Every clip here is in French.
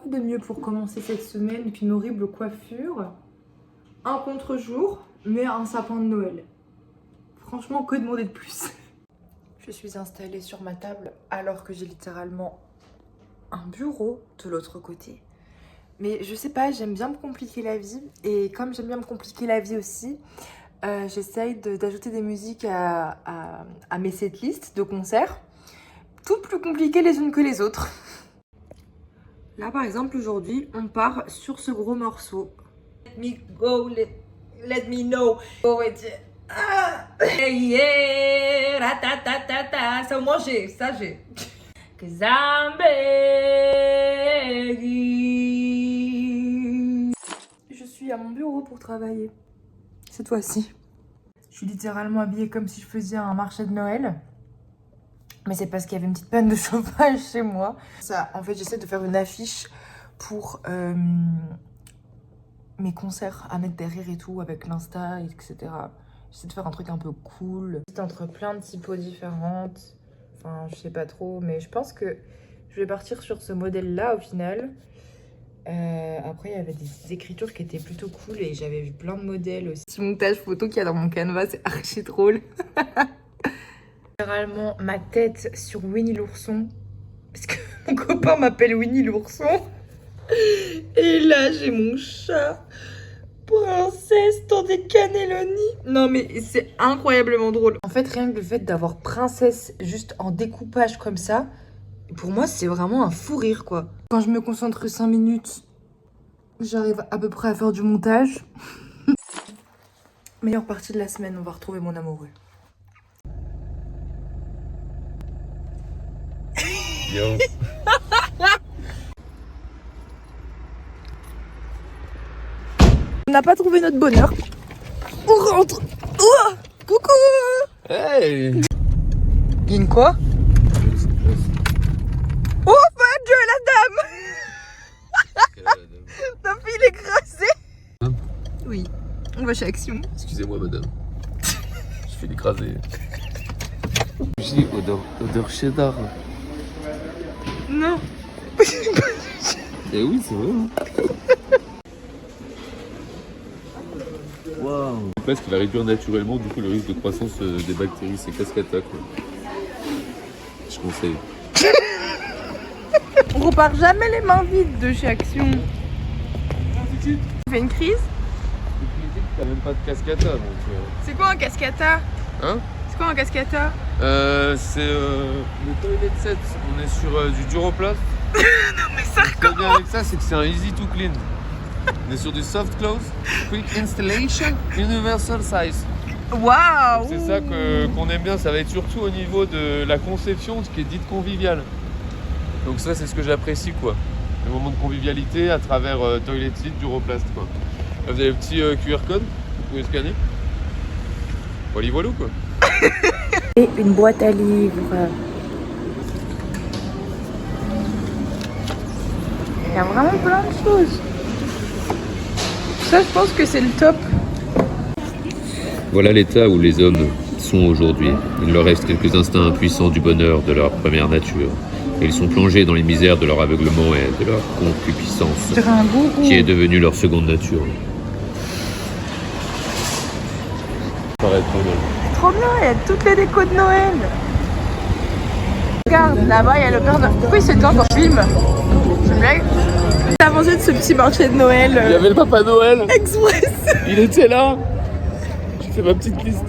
Quoi de mieux pour commencer cette semaine qu'une horrible coiffure, un contre-jour, mais un sapin de Noël. Franchement, que demander de plus? Je suis installée sur ma table alors que j'ai littéralement un bureau de l'autre côté. Mais je sais pas, j'aime bien me compliquer la vie. Et comme j'aime bien me compliquer la vie aussi, j'essaye d'ajouter des musiques à mes setlists de concerts. Toutes plus compliquées les unes que les autres. Là par exemple aujourd'hui, on part sur ce gros morceau. Let me go, let me know. Oh, ah, yeah, ratatatata. Ça au moins j'ai, ça j'ai. Cause I'm begging. Je suis à mon bureau pour travailler. Cette fois-ci. Je suis littéralement habillée comme si je faisais un marché de Noël. Mais c'est parce qu'il y avait une petite panne de chauffage chez moi. Ça, en fait, j'essaie de faire une affiche pour mes concerts à mettre derrière et tout, avec l'Insta, etc. J'essaie de faire un truc un peu cool. C'est entre plein de typos différentes. Enfin, je sais pas trop, mais je pense que je vais partir sur ce modèle-là au final. Après, il y avait des écritures qui étaient plutôt cool et j'avais vu plein de modèles aussi. Ce montage photo qu'il y a dans mon canevas, c'est archi drôle. Généralement, ma tête sur Winnie l'ourson, parce que mon copain m'appelle Winnie l'ourson. Et là, j'ai mon chat, Princesse dans des cannelloni. Non, mais c'est incroyablement drôle. En fait, rien que le fait d'avoir Princesse juste en découpage comme ça, pour moi, c'est vraiment un fou rire, quoi. Quand je me concentre 5 minutes, j'arrive à peu près à faire du montage. Meilleure partie de la semaine, on va retrouver mon amoureux. Yo. On n'a pas trouvé notre bonheur. On rentre. Oh, coucou. Hey. Guine quoi? Oh mon Dieu, la dame. Ton fil est écrasé. Oui, on va chez Action. Excusez-moi madame. Je fais l'écraser. J'ai odeur cheddar. Non. Eh oui, c'est vrai. Hein. Waouh. Parce qu'il va réduire naturellement du coup le risque de croissance des bactéries, c'est cascata quoi. Je conseille. On repart jamais les mains vides de chez Action. Tu fais une crise? T'as même pas de cascata donc. C'est quoi un cascata? Hein? C'est quoi un cascata? C'est le toilet set. On est sur du Duroplast. Non mais ça Ce qui est bien avec ça, c'est que c'est un easy to clean. On est sur du soft close, quick installation, universal size. Waouh! C'est ça qu'on aime bien, ça va être surtout au niveau de la conception, ce qui est dite conviviale. Donc ça, c'est ce que j'apprécie quoi. Le moment de convivialité à travers Toilet Seat, Duroplast quoi. Là, vous avez le petit QR code, vous pouvez scanner. Voilà, voilà quoi. Et une boîte à livres. Il y a vraiment plein de choses. Ça, je pense que c'est le top. Voilà l'état où les hommes sont aujourd'hui. Il leur reste quelques instincts impuissants du bonheur de leur première nature. Et ils sont plongés dans les misères de leur aveuglement et de leur concupiscence, qui est devenue leur seconde nature. Ça paraît trop bien. Trop bien, il y a toutes les décos de Noël. Regarde, là-bas, il y a le Père Noël. Pourquoi il s'éteint quand je filme? C'est une blague? T'as mangé de ce petit marché de Noël Il y avait le Papa Noël. Express. Il était là. Je fais ma petite liste.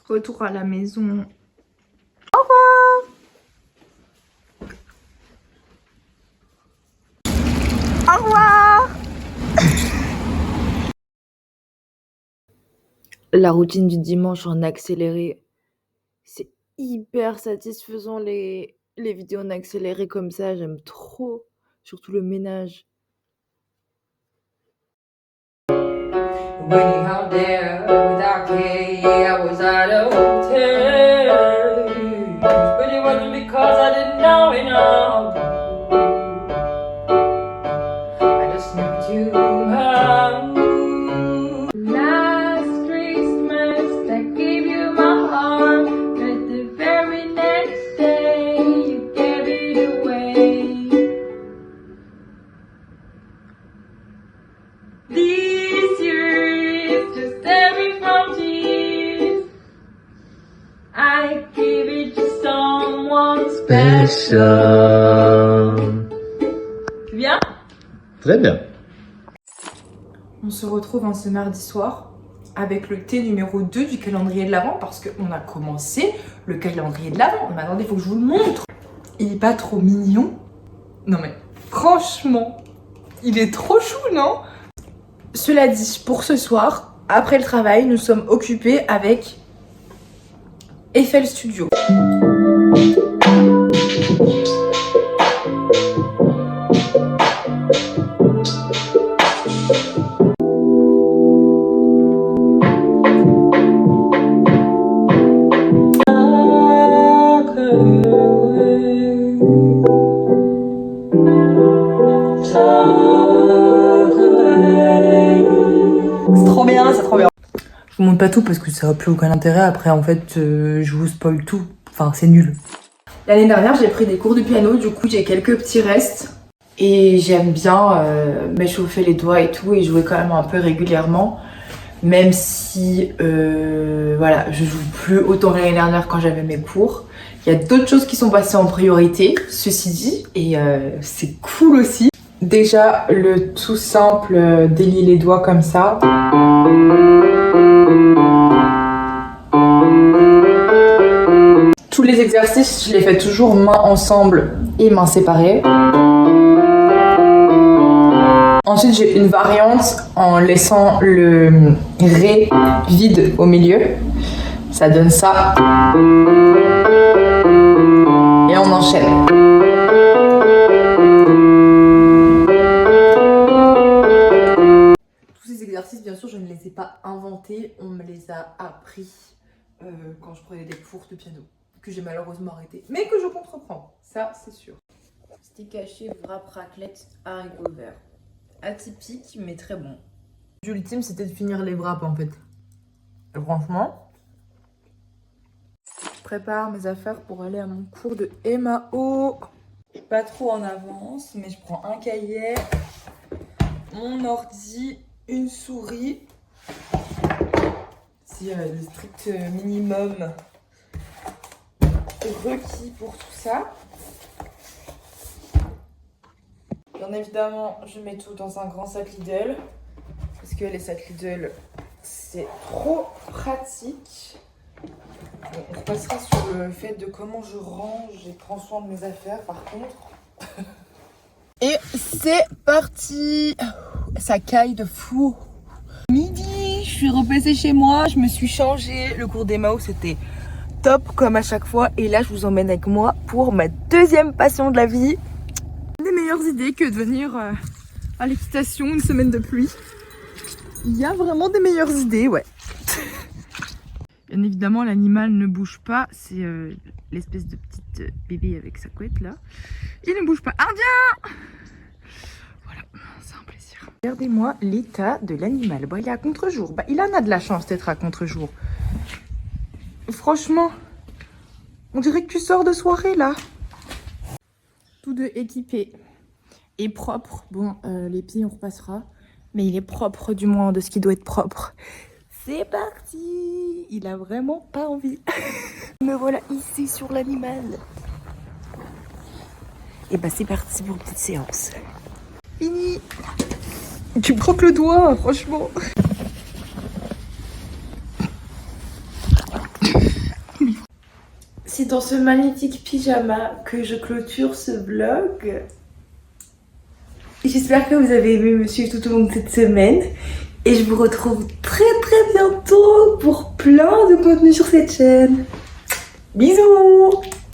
Retour à la maison. Au revoir. Au revoir. La routine du dimanche en accéléré, c'est hyper satisfaisant les vidéos en accéléré comme ça, j'aime trop, surtout le ménage. Waiting out there without care, yeah, I was at a hotel. But it wasn't because I didn't know enough. I to home. Last Christmas I gave you my heart, but the very next day you gave it away. This year is just every from tears. I give it to someone special. C'est bien? Très bien. On se retrouve ce mardi soir avec le thé numéro 2 du calendrier de l'Avent parce qu'on a commencé le calendrier de l'Avent. Mais attendez, il faut que je vous le montre. Il est pas trop mignon? Non mais franchement, il est trop chou, non? Cela dit, pour ce soir, après le travail, nous sommes occupés avec Eiffel Studio. C'est trop bien, c'est trop bien. Je vous montre pas tout parce que ça n'a plus aucun intérêt. Après, en fait, je vous spoil tout. Enfin, c'est nul. L'année dernière, j'ai pris des cours de piano. Du coup, j'ai quelques petits restes. Et j'aime bien m'échauffer les doigts et tout. Et jouer quand même un peu régulièrement. Même si, voilà, je joue plus autant que l'année dernière quand j'avais mes cours. Il y a d'autres choses qui sont passées en priorité, ceci dit. Et c'est cool aussi. Déjà, le tout simple délier les doigts comme ça. Tous les exercices, je les fais toujours mains ensemble et mains séparées. Ensuite, j'ai une variante en laissant le ré vide au milieu. Ça donne ça. Et on enchaîne. Tous ces exercices, bien sûr, je ne les ai pas inventés. On me les a appris quand je prenais des cours de piano. Que j'ai malheureusement arrêté. Mais que je compte reprendre. Ça, c'est sûr. Steak haché, wrap, raclette, haricots verts. Atypique, mais très bon. L'ultime, c'était de finir les wraps, en fait. Et franchement, je prépare mes affaires pour aller à mon cours de MAO. Je suis pas trop en avance, mais je prends un cahier, mon ordi, une souris. C'est le strict minimum requis pour tout ça. Bien évidemment, je mets tout dans un grand sac Lidl parce que les sacs Lidl, c'est trop pratique. Bon, on repassera sur le fait de comment je range et prends soin de mes affaires par contre. Et c'est parti. Ça caille de fou. Midi, je suis repassée chez moi, je me suis changée. Le cours d'Emao, c'était top comme à chaque fois. Et là, je vous emmène avec moi pour ma deuxième passion de la vie. Des meilleures idées que de venir à l'équitation une semaine de pluie. Il y a vraiment des meilleures idées, ouais. Bien évidemment, l'animal ne bouge pas. C'est l'espèce de petite bébé avec sa couette là. Il ne bouge pas. Indien! Voilà, c'est un plaisir. Regardez-moi l'état de l'animal. Bon, il est à contre-jour. Bah, il en a de la chance d'être à contre-jour. Franchement, on dirait que tu sors de soirée là. Tous deux équipés et propres. Bon, les pieds on repassera, mais il est propre du moins de ce qui doit être propre. C'est parti. Il a vraiment pas envie. Me voilà ici sur l'animal. Et bah c'est parti pour une petite séance. Fini. Tu me croques le doigt, franchement. C'est dans ce magnifique pyjama que je clôture ce vlog. J'espère que vous avez aimé me suivre tout au long de cette semaine. Et je vous retrouve très bientôt pour plein de contenu sur cette chaîne. Bisous!